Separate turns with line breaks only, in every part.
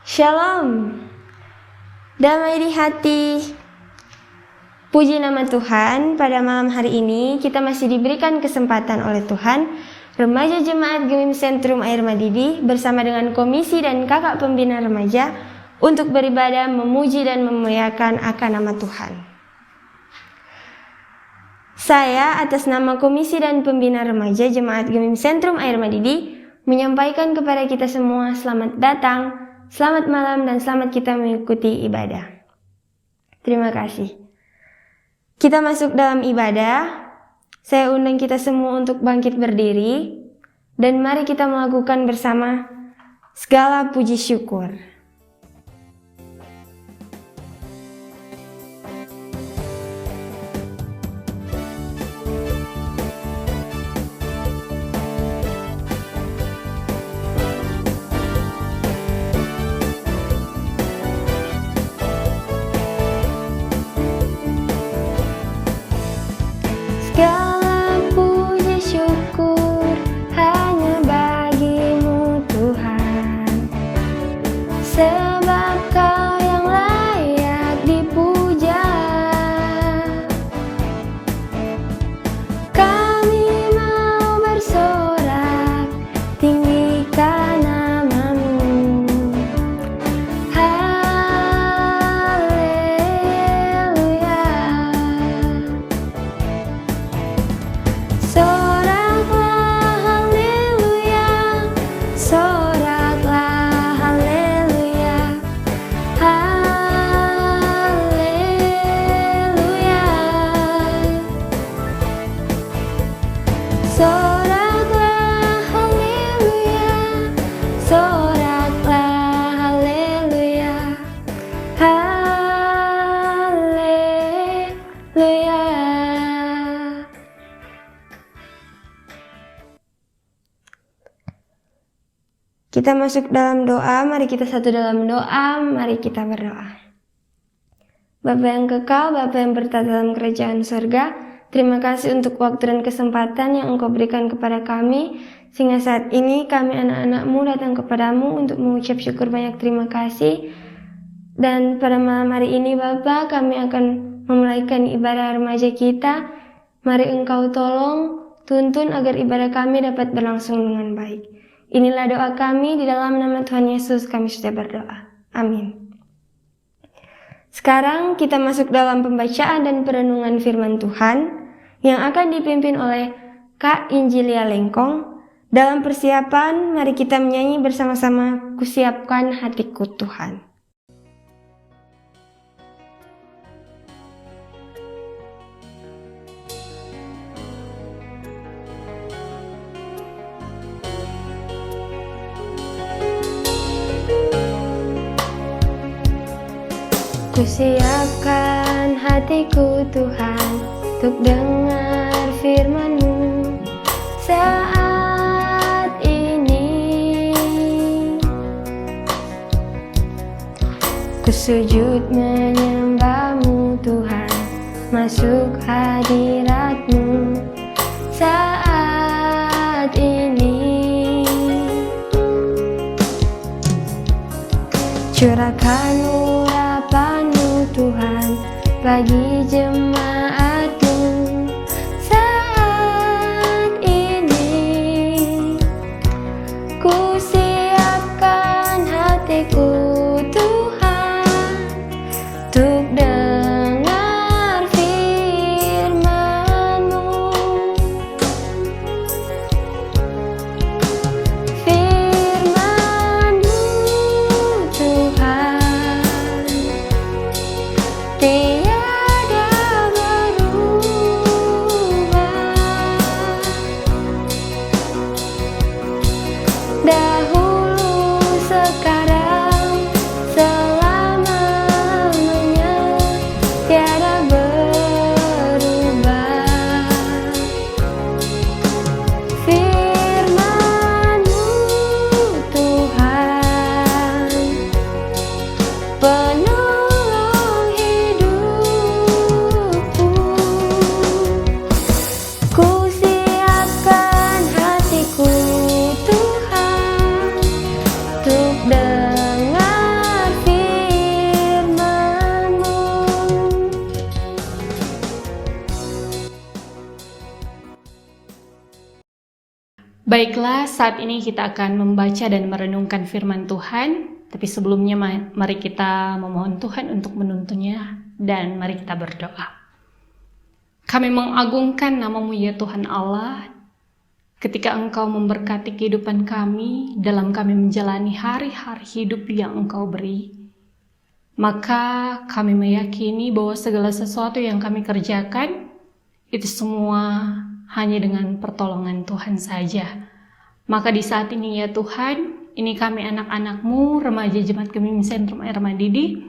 Shalom, damai di hati. Puji nama Tuhan, pada malam hari ini kita masih diberikan kesempatan oleh Tuhan, Remaja Jemaat Gemim Sentrum Air Madidi bersama dengan komisi dan kakak pembina remaja untuk beribadah, memuji dan memuliakan akan nama Tuhan. Saya atas nama komisi dan pembina remaja Jemaat Gemim Sentrum Air Madidi menyampaikan kepada kita semua selamat datang, selamat malam, dan selamat kita mengikuti ibadah. Terima kasih. Kita masuk dalam ibadah. Saya undang kita semua untuk bangkit berdiri, dan mari kita melakukan bersama segala puji syukur. Segala puji syukur hanya bagimu Tuhan, sebab Kau yang layak dipuja. Kami mau bersorak, tinggikan nama-Mu. Haleluya. Soraklah haleluya, soraklah haleluya, haleluya. Soraklah haleluya, soraklah haleluya, haleluya. Kita masuk dalam doa, mari kita satu dalam doa, mari kita berdoa. Bapa yang kekal, Bapa yang bertata dalam kerajaan surga, terima kasih untuk waktu dan kesempatan yang Engkau berikan kepada kami, sehingga saat ini kami anak-anak-Mu datang kepadamu untuk mengucap syukur banyak terima kasih. Dan pada malam hari ini Bapa, kami akan memulaikan ibadah remaja kita. Mari Engkau tolong, tuntun agar ibadah kami dapat berlangsung dengan baik. Inilah doa kami, di dalam nama Tuhan Yesus kami sudah berdoa. Amin. Sekarang kita masuk dalam pembacaan dan perenungan firman Tuhan yang akan dipimpin oleh Kak Injilia Lengkong. Dalam persiapan, mari kita menyanyi bersama-sama, Kusiapkan Hatiku Tuhan. Kusiapkan hatiku Tuhan untuk dengar firman-Mu saat ini. Kusujud menyembah-Mu Tuhan, masuk hadirat-Mu saat ini. Curahkan urapan-Mu Tuhan bagi jemaat-Mu saat ini. Kusiapkan hatiku Tuhan untuk dengar firman-Mu. Firman-Mu Tuhan tiada berubah. Dahulu, sekarang,
Baiklah, saat ini kita akan membaca dan merenungkan firman Tuhan. Tapi sebelumnya mari kita memohon Tuhan untuk menuntunnya dan mari kita berdoa. Kami mengagungkan nama-Mu ya Tuhan Allah, ketika Engkau memberkati kehidupan kami dalam kami menjalani hari-hari hidup yang Engkau beri. Maka kami meyakini bahwa segala sesuatu yang kami kerjakan, itu semua hanya dengan pertolongan Tuhan saja. Maka di saat ini ya Tuhan, ini kami anak-anak-Mu, remaja Jemaat Gemining Sentrum Air Madidi,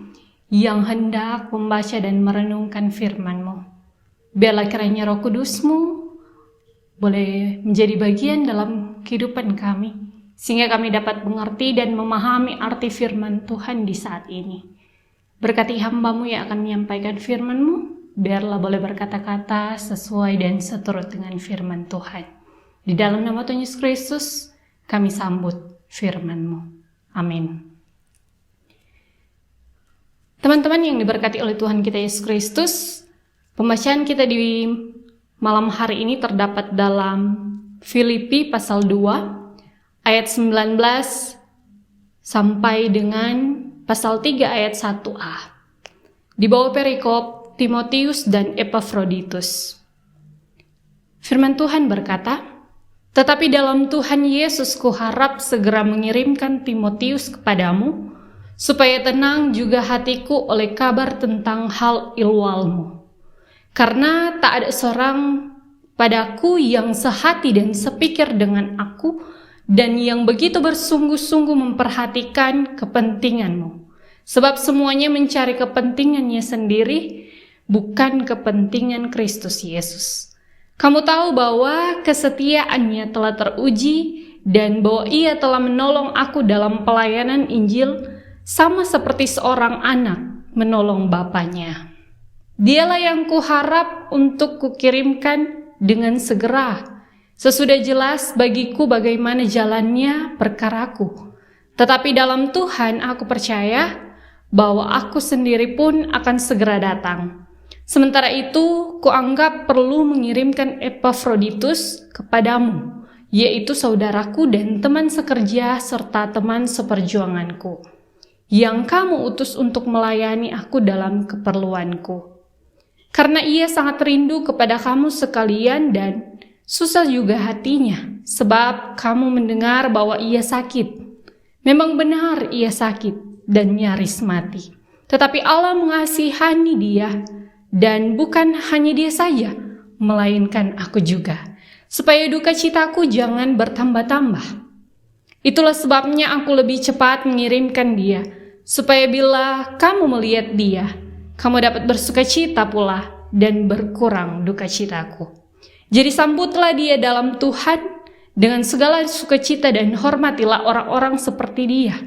yang hendak membaca dan merenungkan firman-Mu. Biarlah kiranya Roh Kudus-Mu boleh menjadi bagian dalam kehidupan kami, sehingga kami dapat mengerti dan memahami arti firman Tuhan di saat ini. Berkati hamba-Mu yang akan menyampaikan firman-Mu, biarlah boleh berkata-kata sesuai dan seturut dengan firman Tuhan. Di dalam nama Tuhan Yesus Kristus, kami sambut firman-Mu. Amin. Teman-teman yang diberkati oleh Tuhan kita Yesus Kristus, pembacaan kita di malam hari ini terdapat dalam Filipi pasal 2, ayat 19 sampai dengan pasal 3 ayat 1a. Di bawah perikop Timotius dan Epafroditus. Firman Tuhan berkata, "Tetapi dalam Tuhan Yesus kuharap segera mengirimkan Timotius kepadamu, supaya tenang juga hatiku oleh kabar tentang hal ilwalmu. Karena tak ada seorang padaku yang sehati dan sepikir dengan aku, dan yang begitu bersungguh-sungguh memperhatikan kepentinganmu. Sebab semuanya mencari kepentingannya sendiri, bukan kepentingan Kristus Yesus. Kamu tahu bahwa kesetiaannya telah teruji dan bahwa ia telah menolong aku dalam pelayanan Injil sama seperti seorang anak menolong bapaknya. Dialah yang kuharap untuk kukirimkan dengan segera. Sesudah jelas bagiku bagaimana jalannya perkaraku. Tetapi dalam Tuhan aku percaya bahwa aku sendiri pun akan segera datang. Sementara itu, kuanggap perlu mengirimkan Epafroditus kepadamu, yaitu saudaraku dan teman sekerja serta teman seperjuanganku, yang kamu utus untuk melayani aku dalam keperluanku. Karena ia sangat rindu kepada kamu sekalian dan susah juga hatinya, sebab kamu mendengar bahwa ia sakit. Memang benar ia sakit dan nyaris mati. Tetapi Allah mengasihani dia, dan bukan hanya dia saja, melainkan aku juga, supaya duka citaku jangan bertambah-tambah. Itulah sebabnya aku lebih cepat mengirimkan dia, supaya bila kamu melihat dia, kamu dapat bersuka cita pula dan berkurang duka citaku. Jadi sambutlah dia dalam Tuhan dengan segala sukacita dan hormatilah orang-orang seperti dia.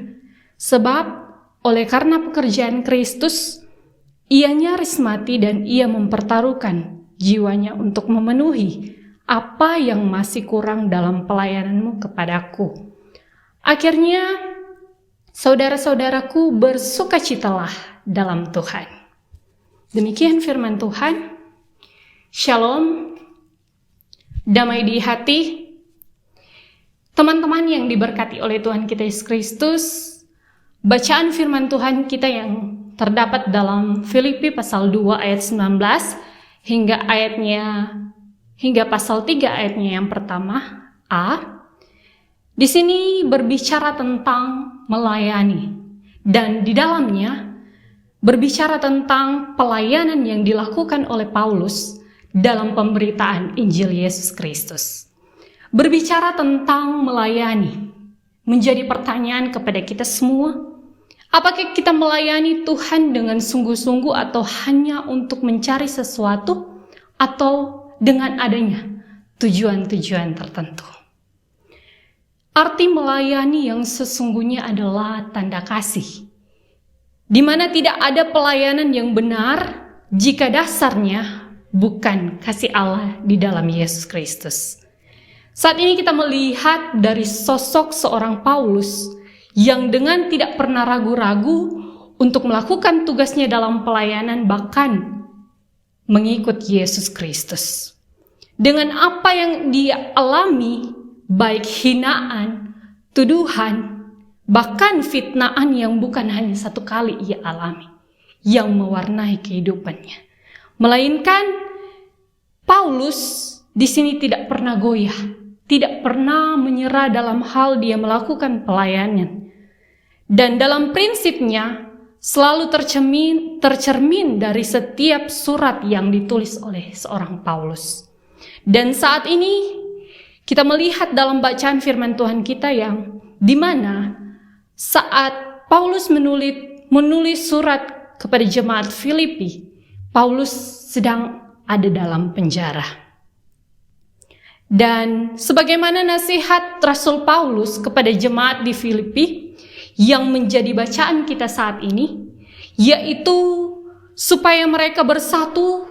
Sebab oleh karena pekerjaan Kristus, ia nyaris mati dan ia mempertaruhkan jiwanya untuk memenuhi apa yang masih kurang dalam pelayananmu kepadaku. Akhirnya, saudara-saudaraku, bersukacitalah dalam Tuhan." Demikian firman Tuhan. Shalom. Damai di hati. Teman-teman yang diberkati oleh Tuhan kita Yesus Kristus, bacaan firman Tuhan kita yang terdapat dalam Filipi pasal 2 ayat 19 hingga pasal 3 ayatnya yang pertama A. Di sini berbicara tentang melayani, dan di dalamnya berbicara tentang pelayanan yang dilakukan oleh Paulus dalam pemberitaan Injil Yesus Kristus. Berbicara tentang melayani menjadi pertanyaan kepada kita semua. Apakah kita melayani Tuhan dengan sungguh-sungguh atau hanya untuk mencari sesuatu atau dengan adanya tujuan-tujuan tertentu? Arti melayani yang sesungguhnya adalah tanda kasih, di mana tidak ada pelayanan yang benar jika dasarnya bukan kasih Allah di dalam Yesus Kristus. Saat ini kita melihat dari sosok seorang Paulus yang dengan tidak pernah ragu-ragu untuk melakukan tugasnya dalam pelayanan, bahkan mengikut Yesus Kristus. Dengan apa yang dia alami, baik hinaan, tuduhan, bahkan fitnaan yang bukan hanya satu kali ia alami, yang mewarnai kehidupannya. Melainkan Paulus di sini tidak pernah goyah, tidak pernah menyerah dalam hal dia melakukan pelayanan. Dan dalam prinsipnya selalu tercermin dari setiap surat yang ditulis oleh seorang Paulus. Dan saat ini kita melihat dalam bacaan firman Tuhan kita yang dimana saat Paulus menulis surat kepada jemaat Filipi, Paulus sedang ada dalam penjara. Dan sebagaimana nasihat Rasul Paulus kepada jemaat di Filipi yang menjadi bacaan kita saat ini, yaitu supaya mereka bersatu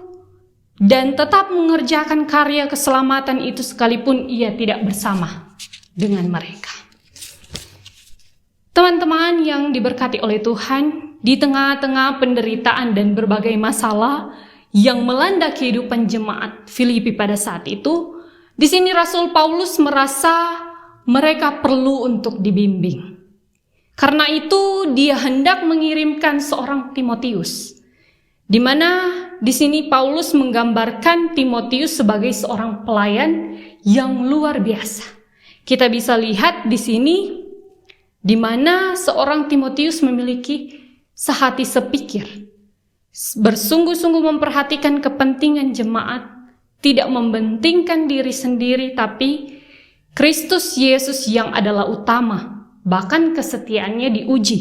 dan tetap mengerjakan karya keselamatan itu sekalipun ia tidak bersama dengan mereka. Teman-teman yang diberkati oleh Tuhan, di tengah-tengah penderitaan dan berbagai masalah yang melanda kehidupan jemaat Filipi pada saat itu, di sini Rasul Paulus merasa mereka perlu untuk dibimbing. Karena itu dia hendak mengirimkan seorang Timotius, di mana di sini Paulus menggambarkan Timotius sebagai seorang pelayan yang luar biasa. Kita bisa lihat di sini di mana seorang Timotius memiliki sehati sepikir, bersungguh-sungguh memperhatikan kepentingan jemaat, tidak membentingkan diri sendiri, tapi Kristus Yesus yang adalah utama. Bahkan kesetiaannya diuji.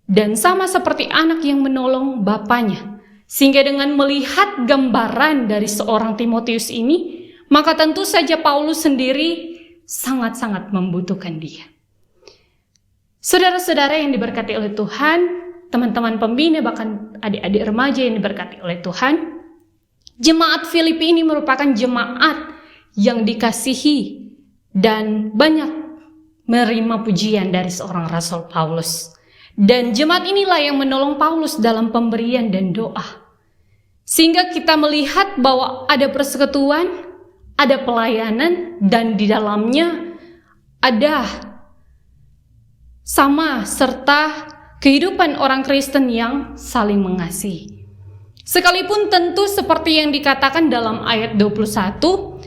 Dan sama seperti anak yang menolong bapaknya. Sehingga dengan melihat gambaran dari seorang Timotius ini, maka tentu saja Paulus sendiri sangat-sangat membutuhkan dia. Saudara-saudara yang diberkati oleh Tuhan, teman-teman pembina, bahkan adik-adik remaja yang diberkati oleh Tuhan, jemaat Filipi ini merupakan jemaat yang dikasihi dan banyak menerima pujian dari seorang Rasul Paulus. Dan jemaat inilah yang menolong Paulus dalam pemberian dan doa. Sehingga kita melihat bahwa ada persekutuan, ada pelayanan, dan di dalamnya ada sama serta kehidupan orang Kristen yang saling mengasihi. Sekalipun tentu seperti yang dikatakan dalam ayat 21,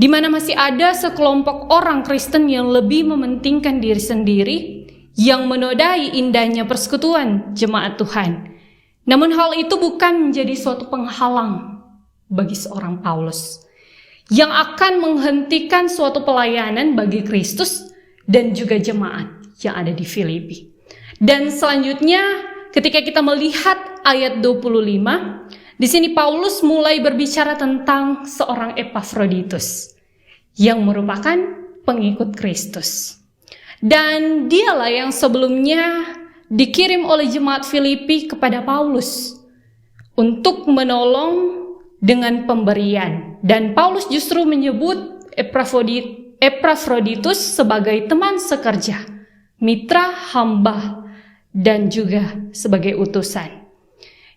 di mana masih ada sekelompok orang Kristen yang lebih mementingkan diri sendiri, yang menodai indahnya persekutuan jemaat Tuhan. Namun hal itu bukan menjadi suatu penghalang bagi seorang Paulus, yang akan menghentikan suatu pelayanan bagi Kristus dan juga jemaat yang ada di Filipi. Dan selanjutnya ketika kita melihat ayat 25, di sini Paulus mulai berbicara tentang seorang Epafroditus yang merupakan pengikut Kristus. Dan dialah yang sebelumnya dikirim oleh jemaat Filipi kepada Paulus untuk menolong dengan pemberian. Dan Paulus justru menyebut Epafroditus sebagai teman sekerja, mitra hamba, dan juga sebagai utusan.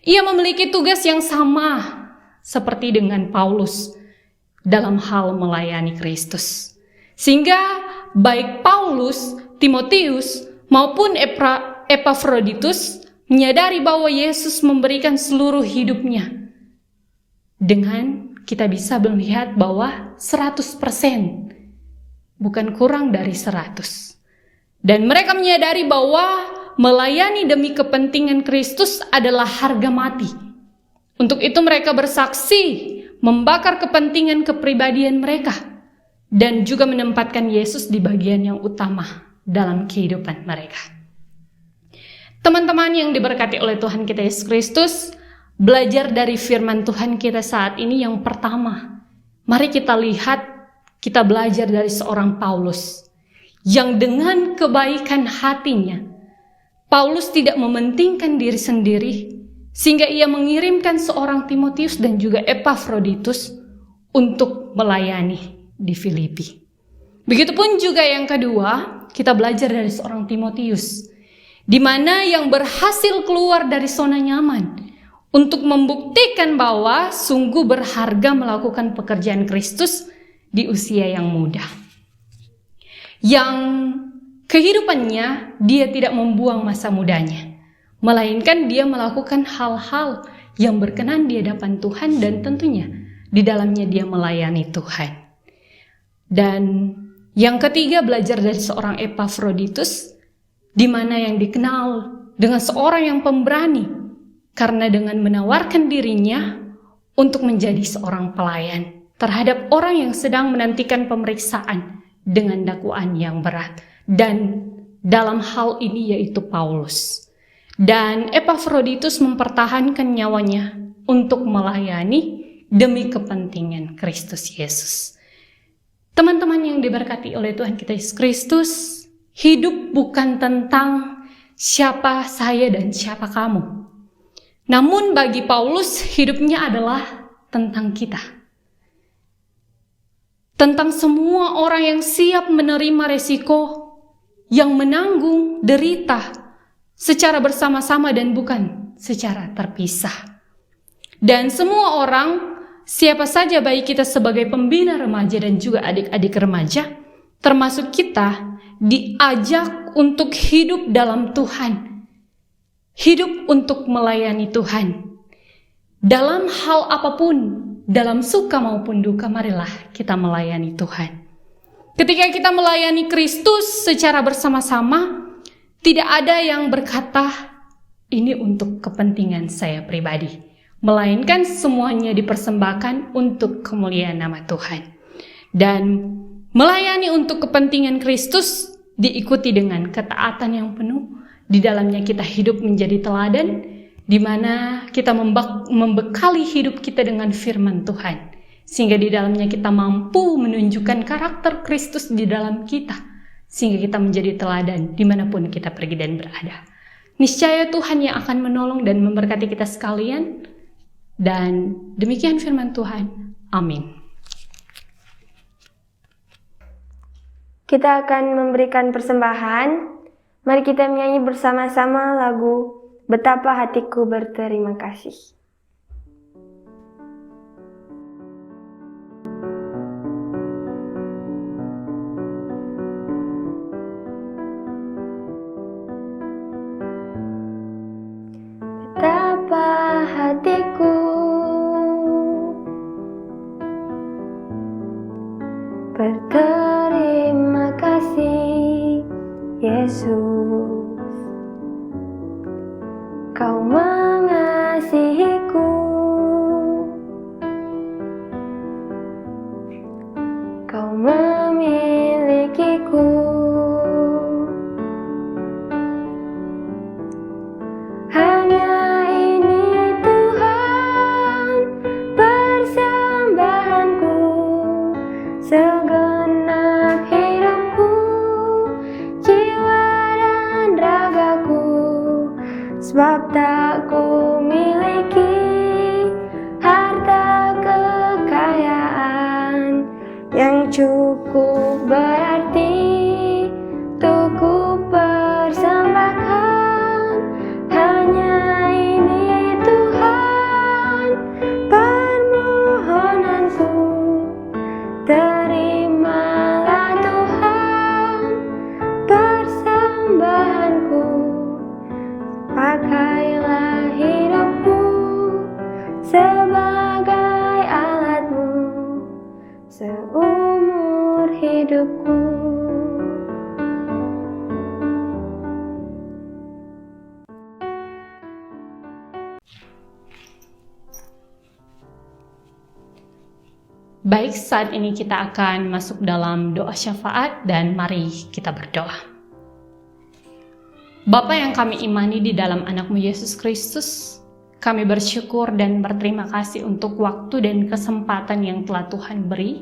Ia memiliki tugas yang sama seperti dengan Paulus dalam hal melayani Kristus. Sehingga baik Paulus, Timotius, maupun Epafroditus menyadari bahwa Yesus memberikan seluruh hidupnya. Dengan kita bisa melihat bahwa 100%, bukan kurang dari 100. Dan mereka menyadari bahwa melayani demi kepentingan Kristus adalah harga mati. Untuk itu mereka bersaksi, membakar kepentingan kepribadian mereka, dan juga menempatkan Yesus di bagian yang utama dalam kehidupan mereka. Teman-teman yang diberkati oleh Tuhan kita Yesus Kristus, belajar dari firman Tuhan kita saat ini yang pertama, mari kita lihat, kita belajar dari seorang Paulus, yang dengan kebaikan hatinya, Paulus tidak mementingkan diri sendiri, sehingga ia mengirimkan seorang Timotius dan juga Epafroditus untuk melayani di Filipi. Begitupun juga yang kedua, kita belajar dari seorang Timotius, di mana yang berhasil keluar dari zona nyaman untuk membuktikan bahwa sungguh berharga melakukan pekerjaan Kristus di usia yang muda. yang kehidupannya dia tidak membuang masa mudanya, melainkan dia melakukan hal-hal yang berkenan di hadapan Tuhan dan tentunya di dalamnya dia melayani Tuhan. Dan yang ketiga, belajar dari seorang Epafroditus, di mana yang dikenal dengan seorang yang pemberani, karena dengan menawarkan dirinya untuk menjadi seorang pelayan terhadap orang yang sedang menantikan pemeriksaan dengan dakwaan yang berat. Dan dalam hal ini yaitu Paulus. Dan Epafroditus mempertahankan nyawanya untuk melayani demi kepentingan Kristus Yesus. Teman-teman yang diberkati oleh Tuhan kita Yesus Kristus, hidup bukan tentang siapa saya dan siapa kamu. Namun bagi Paulus, hidupnya adalah tentang kita. Tentang semua orang yang siap menerima resiko, yang menanggung derita secara bersama-sama dan bukan secara terpisah. Dan semua orang, siapa saja baik kita sebagai pembina remaja dan juga adik-adik remaja, termasuk kita, diajak untuk hidup dalam Tuhan. Hidup untuk melayani Tuhan. Dalam hal apapun, dalam suka maupun duka, marilah kita melayani Tuhan. Ketika kita melayani Kristus secara bersama-sama, tidak ada yang berkata, ini untuk kepentingan saya pribadi. Melainkan semuanya dipersembahkan untuk kemuliaan nama Tuhan. Dan melayani untuk kepentingan Kristus diikuti dengan ketaatan yang penuh. Di dalamnya kita hidup menjadi teladan, di mana kita membekali hidup kita dengan firman Tuhan. Sehingga di dalamnya kita mampu menunjukkan karakter Kristus di dalam kita. Sehingga kita menjadi teladan dimanapun kita pergi dan berada. Niscaya Tuhan yang akan menolong dan memberkati kita sekalian. Dan demikian firman Tuhan. Amin.
Kita akan memberikan persembahan. Mari kita menyanyi bersama-sama lagu Betapa Hatiku Berterima Kasih. Betapa hatiku berterima kasih, Yesus, Kau mengasihiku, Kau memilikiku. Hanya ini Tuhan persembahanku, segenap hidupku, jiwa dan ragaku. Sebab tak ku miliki harta kekayaan yang cukup berarti untuk ku persembahkan. Hanya ini Tuhan permohonanku, terimalah Tuhan persembahanku. Pakailah hidupku sebagai alatmu seumur hidupku.
Baik, saat ini kita akan masuk dalam doa syafaat dan mari kita berdoa. Bapa yang kami imani di dalam anak-Mu Yesus Kristus, kami bersyukur dan berterima kasih untuk waktu dan kesempatan yang telah Tuhan beri.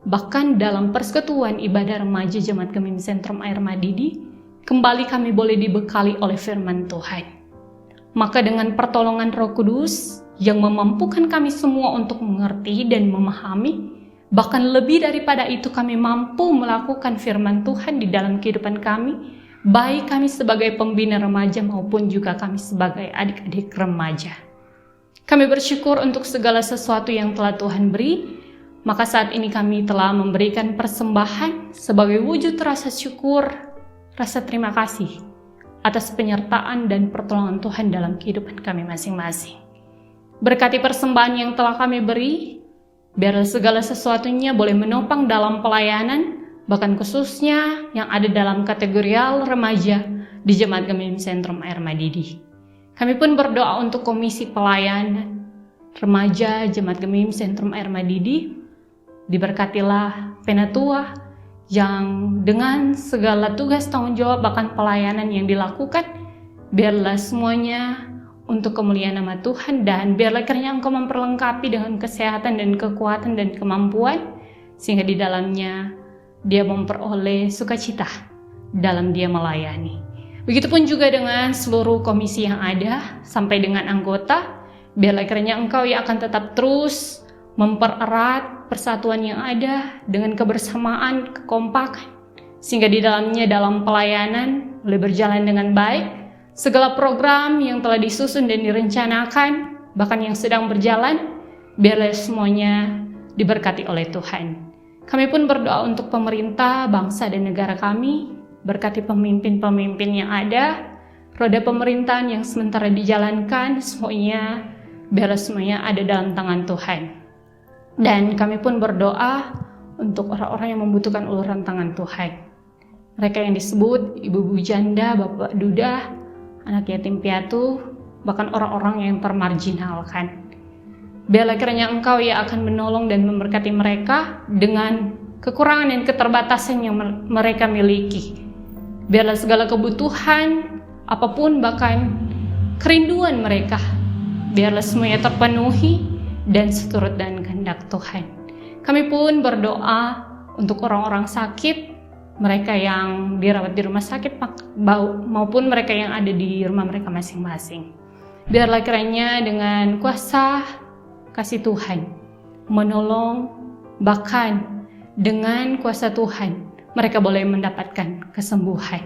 Bahkan dalam persekutuan ibadah remaja Jemaat Gemim Sentrum Air Madidi, kembali kami boleh dibekali oleh firman Tuhan. Maka dengan pertolongan Roh Kudus yang memampukan kami semua untuk mengerti dan memahami, bahkan lebih daripada itu kami mampu melakukan firman Tuhan di dalam kehidupan kami, baik kami sebagai pembina remaja maupun juga kami sebagai adik-adik remaja. Kami bersyukur untuk segala sesuatu yang telah Tuhan beri, Maka saat ini kami telah memberikan persembahan sebagai wujud rasa syukur, rasa terima kasih atas penyertaan dan pertolongan Tuhan dalam kehidupan kami masing-masing. Berkati persembahan yang telah kami beri, biarlah segala sesuatunya boleh menopang dalam pelayanan, bahkan khususnya yang ada dalam kategorial remaja di Jemaat Geminim Sentrum Air Madidi. Kami pun berdoa untuk Komisi Pelayanan Remaja Jemaat Geminim Sentrum Air Madidi. Diberkatilah Penatua yang dengan segala tugas tanggung jawab bahkan pelayanan yang dilakukan, biarlah semuanya untuk kemuliaan nama Tuhan, dan biarlah kiranya Engkau memperlengkapi dengan kesehatan dan kekuatan dan kemampuan, sehingga di dalamnya dia memperoleh sukacita dalam dia melayani. Begitupun juga dengan seluruh komisi yang ada sampai dengan anggota, biarlah kiranya Engkau yang akan tetap terus mempererat persatuan yang ada dengan kebersamaan, kekompakan, sehingga di dalamnya dalam pelayanan boleh berjalan dengan baik. Segala program yang telah disusun dan direncanakan, bahkan yang sedang berjalan, biarlah semuanya diberkati oleh Tuhan. Kami pun berdoa untuk pemerintah, bangsa dan negara kami, berkati pemimpin-pemimpin yang ada, roda pemerintahan yang sementara dijalankan, semuanya biarlah semuanya ada dalam tangan Tuhan. Dan kami pun berdoa untuk orang-orang yang membutuhkan uluran tangan Tuhan. Mereka yang disebut ibu-ibu janda, bapak duda, anak yatim piatu, bahkan orang-orang yang termarginalkan. Biarlah kiranya Engkau yang akan menolong dan memberkati mereka dengan kekurangan dan keterbatasan yang mereka miliki. Biarlah segala kebutuhan, apapun bahkan kerinduan mereka, biarlah semuanya terpenuhi dan seturut dengan kehendak Tuhan. Kami pun berdoa untuk orang-orang sakit, mereka yang dirawat di rumah sakit maupun mereka yang ada di rumah mereka masing-masing. Biarlah kiranya dengan kuasa kasih Tuhan menolong, bahkan dengan kuasa Tuhan mereka boleh mendapatkan kesembuhan.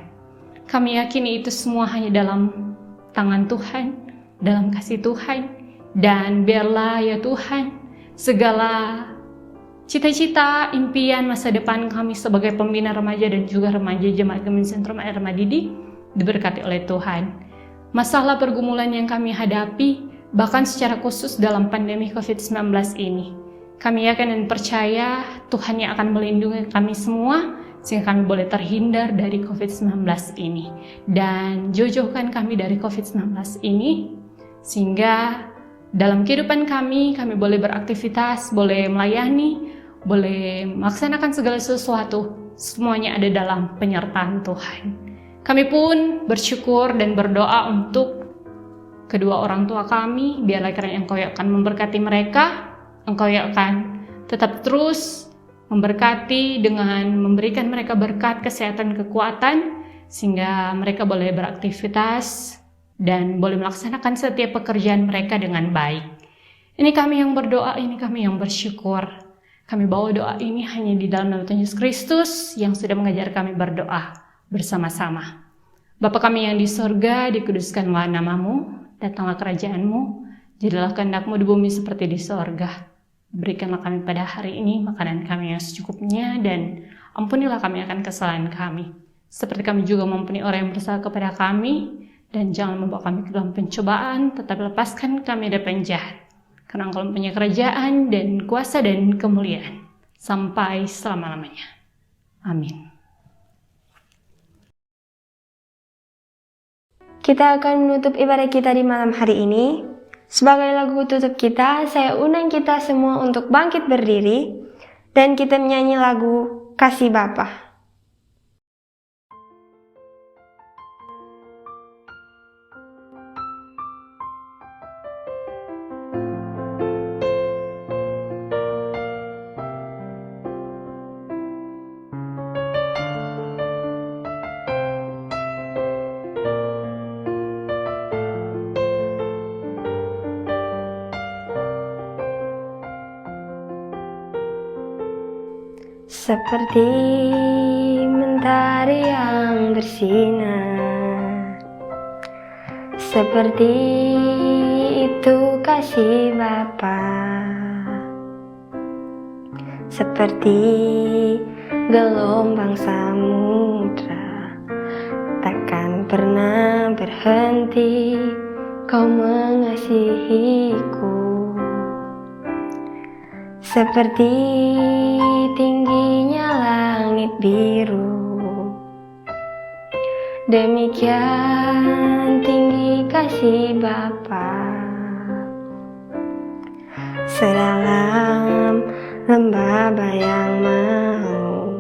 Kami yakini itu semua hanya dalam tangan Tuhan, dalam kasih Tuhan, dan biarlah ya Tuhan segala cita-cita, impian masa depan kami sebagai pembina remaja dan juga remaja Jemaat Geminim Sentrum Air Madidi diberkati oleh Tuhan. Masalah pergumulan yang kami hadapi, bahkan secara khusus dalam pandemi COVID-19 ini, kami yakin dan percaya Tuhan yang akan melindungi kami semua, sehingga kami boleh terhindar dari COVID-19 ini. Dan jauhkan kami dari COVID-19 ini, sehingga dalam kehidupan kami boleh beraktivitas, boleh melayani, boleh melaksanakan segala sesuatu, semuanya ada dalam penyertaan Tuhan. Kami pun bersyukur dan berdoa untuk kedua orang tua kami, biarlah kiranya Engkau yang akan memberkati mereka, Engkau yang akan tetap terus memberkati dengan memberikan mereka berkat, kesehatan, kekuatan, sehingga mereka boleh beraktivitas dan boleh melaksanakan setiap pekerjaan mereka dengan baik. Ini kami yang berdoa, ini kami yang bersyukur. Kami bawa doa ini hanya di dalam nama Tuhan Yesus Kristus yang sudah mengajar kami berdoa bersama-sama. Bapa kami yang di sorga, dikuduskanlah namamu, datanglah kerajaan-Mu, jadilah kehendak-Mu di bumi seperti di sorga. Berikanlah kami pada hari ini makanan kami yang secukupnya, dan ampunilah kami akan kesalahan kami, seperti kami juga mengampuni orang yang bersalah kepada kami. Dan jangan membawa kami ke dalam pencobaan, tetapi lepaskan kami dari penjahat. Karena Engkau mempunyai kerajaan dan kuasa dan kemuliaan sampai selama-lamanya. Amin.
Kita akan menutup ibadah kita di malam hari ini. Sebagai lagu tutup kita, saya undang kita semua untuk bangkit berdiri dan kita menyanyi lagu Kasih Bapa. Seperti mentari yang bersinar, seperti itu kasih Bapa. seperti gelombang samudra, takkan pernah berhenti Kau mengasihiku. Seperti tingginya langit biru, demikian tinggi kasih Bapa. Sedalam lembah bayang mau,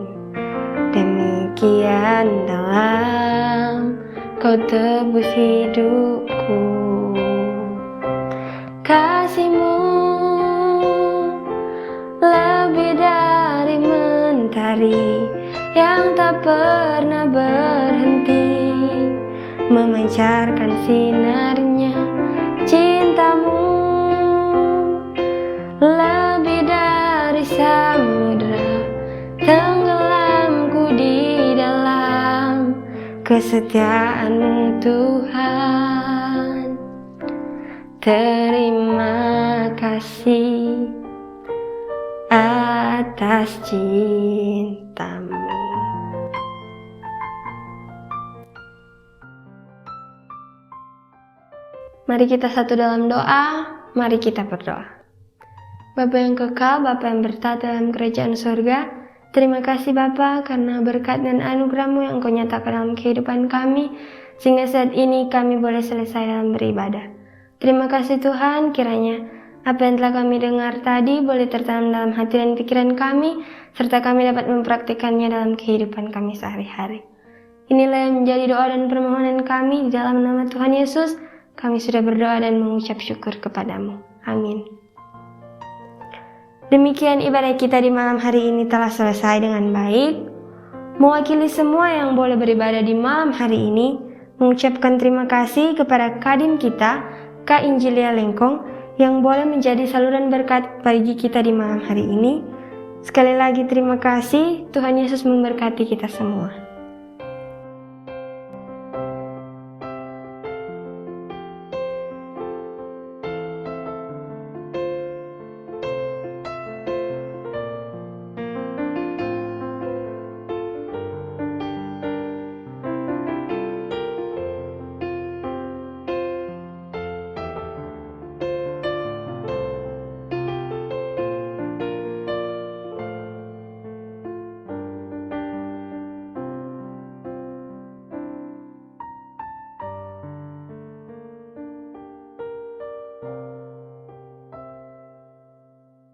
demikian dalam Kau tebus hidupku. Kasih-Mu lebih dari mentari yang tak pernah berhenti, memancarkan sinarnya. Cinta-Mu lebih dari samudra, tenggelamku di dalam kesetiaan-Mu Tuhan. Terima kasih atas cinta-Mu. Mari kita satu dalam doa, mari kita berdoa. Bapa yang kekal, Bapa yang bertata dalam kerajaan surga, terima kasih Bapa karena berkat dan anugerah-Mu yang Kau nyatakan dalam kehidupan kami, sehingga saat ini kami boleh selesai dalam beribadah. Terima kasih Tuhan, kiranya apa yang telah kami dengar tadi boleh tertanam dalam hati dan pikiran kami, serta kami dapat mempraktikannya dalam kehidupan kami sehari-hari. Inilah yang menjadi doa dan permohonan kami di dalam nama Tuhan Yesus. Kami sudah berdoa dan mengucap syukur kepada-Mu. Amin. Demikian ibadah kita di malam hari ini telah selesai dengan baik. Mewakili semua yang boleh beribadah di malam hari ini, mengucapkan terima kasih kepada Kadin kita, Kak Injilia Lengkong, yang boleh menjadi saluran berkat bagi kita di malam hari ini. Sekali lagi terima kasih, Tuhan Yesus memberkati kita semua.